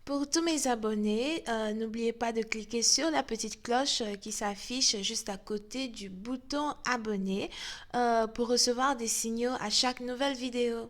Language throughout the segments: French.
Pour tous mes abonnés, n'oubliez pas de cliquer sur la petite cloche qui s'affiche juste à côté du bouton abonner pour recevoir des signaux à chaque nouvelle vidéo.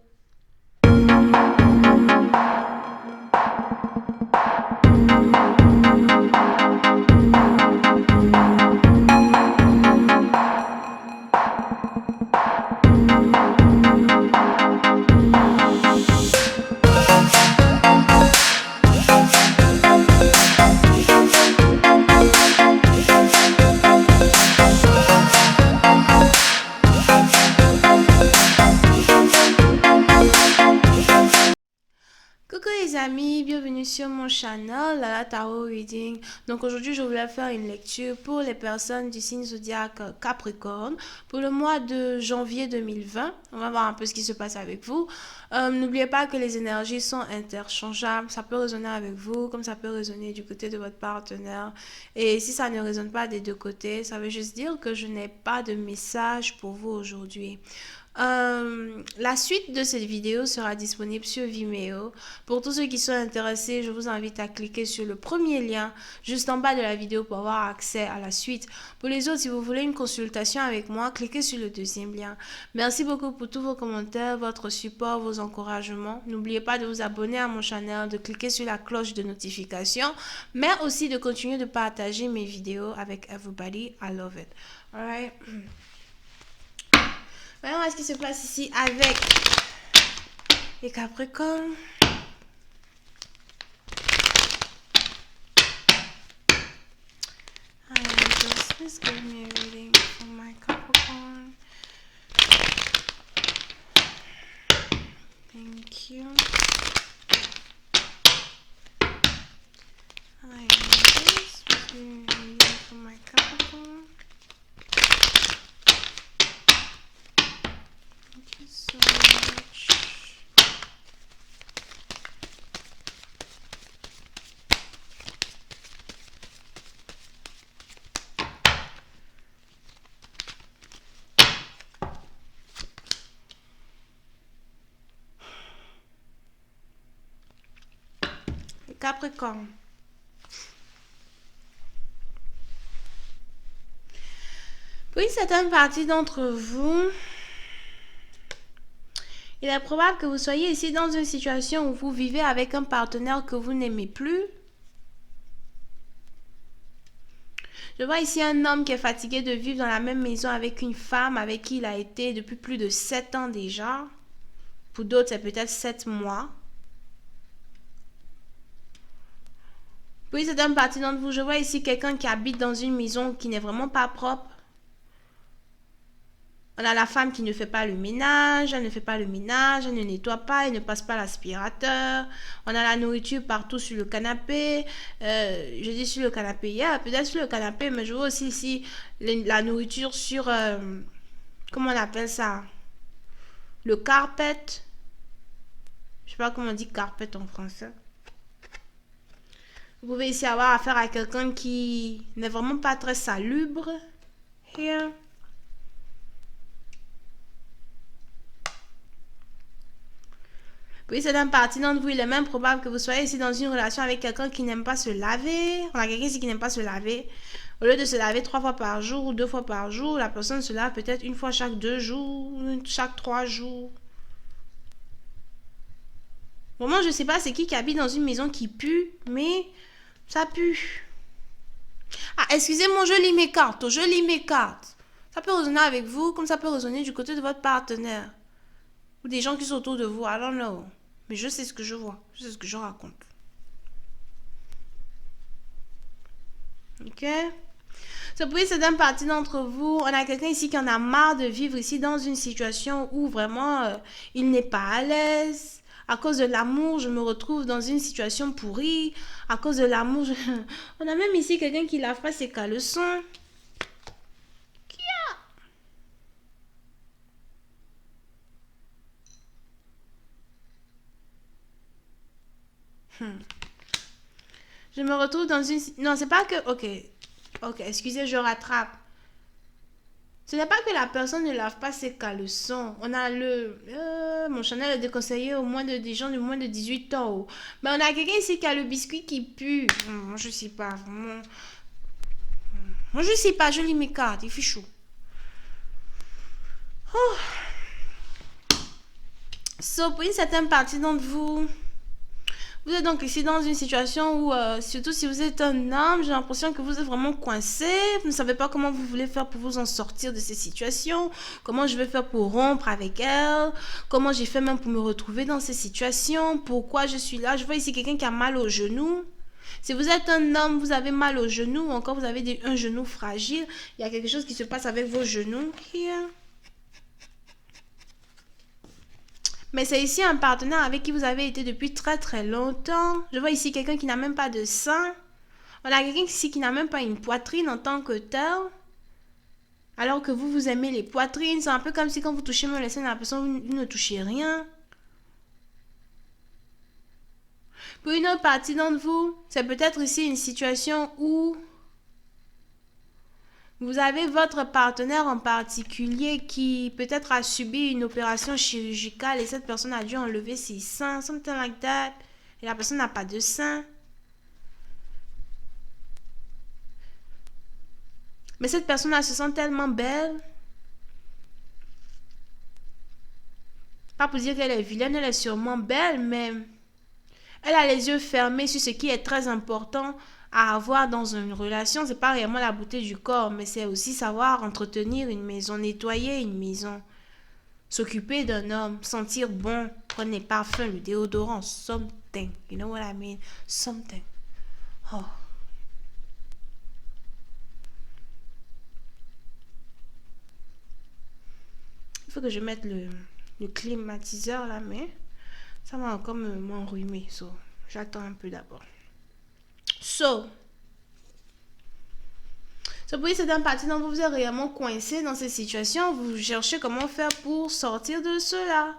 Coucou les amis, bienvenue sur mon channel Lala Tarot Reading. Donc aujourd'hui je voulais faire une lecture pour les personnes du signe zodiaque Capricorne pour le mois de janvier 2020. On va voir un peu ce qui se passe avec vous. N'oubliez pas que les énergies sont interchangeables. Ça peut résonner avec vous comme ça peut résonner du côté de votre partenaire. Et si ça ne résonne pas des deux côtés, ça veut juste dire que je n'ai pas de message pour vous aujourd'hui. La suite de cette vidéo sera disponible sur Vimeo. Pour tous ceux qui sont intéressés, je vous invite à cliquer sur le premier lien juste en bas de la vidéo pour avoir accès à la suite. Pour les autres, si vous voulez une consultation avec moi, cliquez sur le deuxième lien. Merci beaucoup pour tous vos commentaires, votre support, vos encouragements. N'oubliez pas de vous abonner à mon channel, de cliquer sur la cloche de notification, mais aussi de continuer de partager mes vidéos avec everybody. I love it. Alright. Voyons ce qui se passe ici avec les Capricornes. Just give me a reading for my Capricorn. Thank you. Just give me a reading for my Capricorn. Thank you so much. Capricorne. Pour une certaine partie d'entre vous, il est probable que vous soyez ici dans une situation où vous vivez avec un partenaire que vous n'aimez plus. Je vois ici un homme qui est fatigué de vivre dans la même maison avec une femme avec qui il a été depuis plus de 7 ans déjà. Pour d'autres, c'est peut-être 7 mois. Pour une certaine partie d'entre vous, je vois ici quelqu'un qui habite dans une maison qui n'est vraiment pas propre. On a la femme qui ne fait pas le ménage, elle ne fait pas le ménage, elle ne nettoie pas, elle ne passe pas l'aspirateur. On a la nourriture partout sur le canapé. Je dis sur le canapé hier, peut-être sur le canapé, mais je vois aussi ici la nourriture sur, comment on appelle ça? Le carpet. Je sais pas comment on dit carpet en français. Vous pouvez ici avoir affaire à quelqu'un qui n'est vraiment pas très salubre. Here. Puis c'est d'une partie d'entre vous, il est même probable que vous soyez ici dans une relation avec quelqu'un qui n'aime pas se laver. On a quelqu'un ici qui n'aime pas se laver. Au lieu de se laver 3 fois par jour ou 2 fois par jour, la personne se lave peut-être une fois chaque 2 jours, chaque 3 jours. Vraiment, je ne sais pas c'est qui habite dans une maison qui pue, mais ça pue. Ah, excusez-moi, je lis mes cartes. Je lis mes cartes. Ça peut résonner avec vous, comme ça peut résonner du côté de votre partenaire. Ou des gens qui sont autour de vous. I don't know. Mais je sais ce que je vois. Je sais ce que je raconte. Ok? Ça peut être d'une partie d'entre vous. On a quelqu'un ici qui en a marre de vivre ici dans une situation où vraiment il n'est pas à l'aise. À cause de l'amour, je me retrouve dans une situation pourrie. À cause de l'amour, on a même ici quelqu'un qui lave pas ses caleçons. Je me retrouve dans une... Non, c'est pas que... Ok, excusez, je rattrape. Ce n'est pas que la personne ne lave pas ses caleçons. On a mon Chanel a déconseillé au moins des gens de moins de 18 ans. Oh. Mais on a quelqu'un ici qui a le biscuit qui pue. Moi, je sais pas. Moi, je sais pas. Je lis mes cartes. Il fait chaud. Oh. So, pour une certaine partie d'entre vous, vous êtes donc ici dans une situation où, surtout si vous êtes un homme, j'ai l'impression que vous êtes vraiment coincé. Vous ne savez pas comment vous voulez faire pour vous en sortir de ces situations. Comment je vais faire pour rompre avec elle. Comment j'ai fait même pour me retrouver dans ces situations. Pourquoi je suis là. Je vois ici quelqu'un qui a mal au genou. Si vous êtes un homme, vous avez mal au genou ou encore vous avez un genou fragile, il y a quelque chose qui se passe avec vos genoux. Here. Mais c'est ici un partenaire avec qui vous avez été depuis très très longtemps. Je vois ici quelqu'un qui n'a même pas de sein. On a quelqu'un ici qui n'a même pas une poitrine en tant que tel. Alors que vous aimez les poitrines. C'est un peu comme si quand vous touchez même les seins de la personne, vous ne touchez rien. Pour une autre partie d'entre vous, c'est peut-être ici une situation où vous avez votre partenaire en particulier qui peut-être a subi une opération chirurgicale et cette personne a dû enlever ses seins, something like that. Et la personne n'a pas de seins. Mais cette personne-là se sent tellement belle. Pas pour dire qu'elle est vilaine, elle est sûrement belle, mais elle a les yeux fermés sur ce qui est très important à avoir dans une relation. C'est pas réellement la beauté du corps, mais c'est aussi savoir entretenir une maison, nettoyer une maison, s'occuper d'un homme, sentir bon, prendre les parfums, le déodorant, something. You know what I mean? Something. Oh. Il faut que je mette le climatiseur là, mais ça va encore m'enrhumer. So, j'attends un peu d'abord. So, pour certaines parties dont vous êtes réellement coincé dans ces situations, vous cherchez comment faire pour sortir de cela.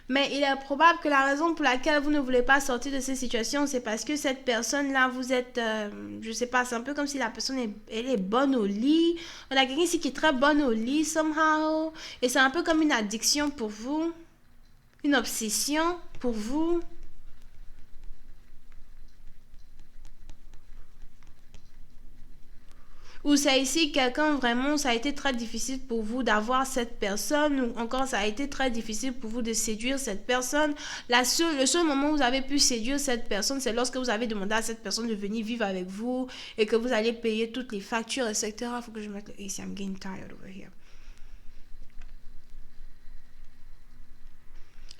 Mais il est probable que la raison pour laquelle vous ne voulez pas sortir de ces situations, c'est parce que cette personne-là, vous êtes, je sais pas, c'est un peu comme si la personne elle est bonne au lit. On a quelqu'un ici qui est très bonne au lit, somehow. Et c'est un peu comme une addiction pour vous. Une obsession pour vous. Ou c'est ici quelqu'un vraiment, ça a été très difficile pour vous d'avoir cette personne, ou encore ça a été très difficile pour vous de séduire cette personne. Le seul moment où vous avez pu séduire cette personne, c'est lorsque vous avez demandé à cette personne de venir vivre avec vous et que vous allez payer toutes les factures, etc. Il faut que je mette le AC, I'm getting tired over here.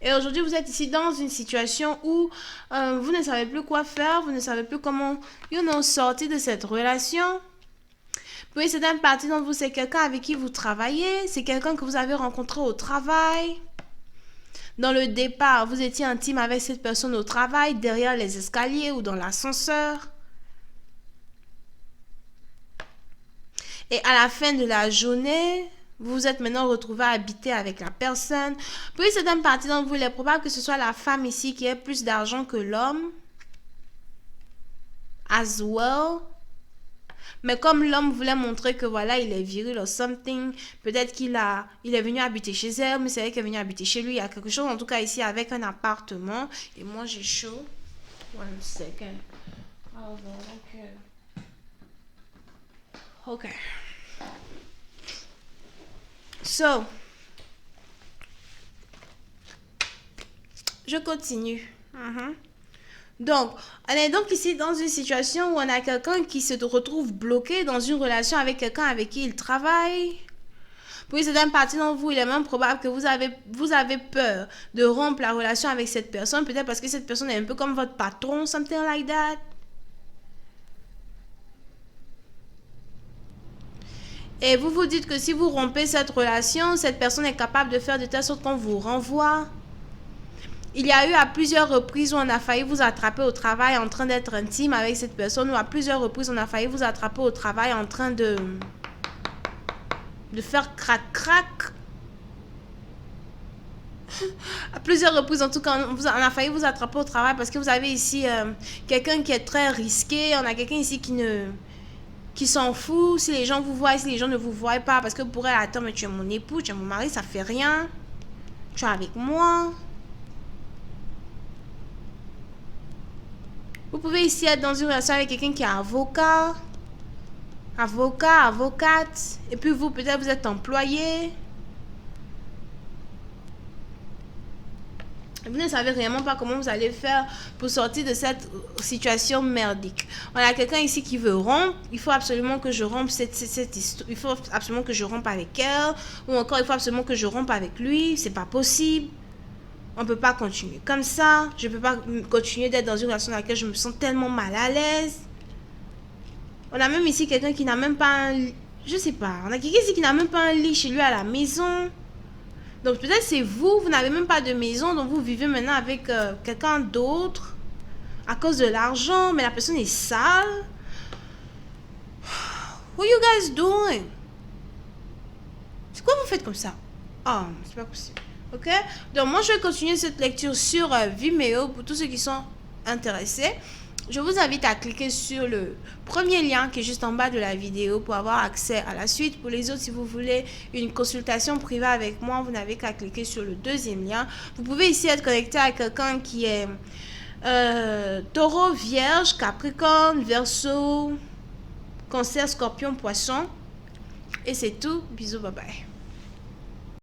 Et aujourd'hui, vous êtes ici dans une situation où vous ne savez plus quoi faire, vous ne savez plus comment, sortir de cette relation. Oui, c'est une partie d'entre vous, c'est quelqu'un avec qui vous travaillez, c'est quelqu'un que vous avez rencontré au travail. Dans le départ, vous étiez intime avec cette personne au travail, derrière les escaliers ou dans l'ascenseur. Et à la fin de la journée, vous vous êtes maintenant retrouvé à habiter avec la personne. Puis c'est une partie d'entre vous, il est probable que ce soit la femme ici qui ait plus d'argent que l'homme. As well. Mais comme l'homme voulait montrer que voilà, il est viril or something, peut-être il est venu habiter chez elle, mais c'est elle qui est venue habiter chez lui. Il y a quelque chose, en tout cas ici, avec un appartement. Et moi, j'ai chaud. One second. Ok. So, je continue. Donc, on est donc ici dans une situation où on a quelqu'un qui se retrouve bloqué dans une relation avec quelqu'un avec qui il travaille. Puis c'est une partie d'entre vous, il est même probable que vous avez peur de rompre la relation avec cette personne, peut-être parce que cette personne est un peu comme votre patron, something like that. Et vous vous dites que si vous rompez cette relation, cette personne est capable de faire de telle sorte qu'on vous renvoie. Il y a eu à plusieurs reprises où on a failli vous attraper au travail en train d'être intime avec cette personne, ou à plusieurs reprises on a failli vous attraper au travail en train de faire crac-crac. À plusieurs reprises, en tout cas, on a failli vous attraper au travail parce que vous avez ici quelqu'un qui est très risqué. On a quelqu'un ici qui qui s'en fout si les gens vous voient, si les gens ne vous voient pas, parce que pour elle, attends, mais tu es mon époux, tu es mon mari, ça fait rien. Tu es avec moi. Vous pouvez ici être dans une relation avec quelqu'un qui est avocat, avocate, et puis vous, peut-être vous êtes employé. Vous ne savez vraiment pas comment vous allez faire pour sortir de cette situation merdique. On a quelqu'un ici qui veut rompre. Il faut absolument que je rompe cette histoire. Il faut absolument que je rompe avec elle. Ou encore, il faut absolument que je rompe avec lui. C'est pas possible. On ne peut pas continuer comme ça. Je ne peux pas continuer d'être dans une relation dans laquelle je me sens tellement mal à l'aise. On a même ici quelqu'un qui n'a même pas un... Je sais pas. On a quelqu'un ici qui n'a même pas un lit chez lui à la maison. Donc peut-être c'est vous, vous n'avez même pas de maison, donc vous vivez maintenant avec quelqu'un d'autre à cause de l'argent, mais la personne est sale. What you guys doing? C'est quoi vous faites comme ça? Ah, c'est pas possible. Ok? Donc moi je vais continuer cette lecture sur Vimeo pour tous ceux qui sont intéressés. Je vous invite à cliquer sur le premier lien qui est juste en bas de la vidéo pour avoir accès à la suite. Pour les autres, si vous voulez une consultation privée avec moi, vous n'avez qu'à cliquer sur le deuxième lien. Vous pouvez ici être connecté à quelqu'un qui est Taureau, Vierge, Capricorne, Verseau, Cancer, Scorpion, Poisson. Et c'est tout. Bisous, bye bye.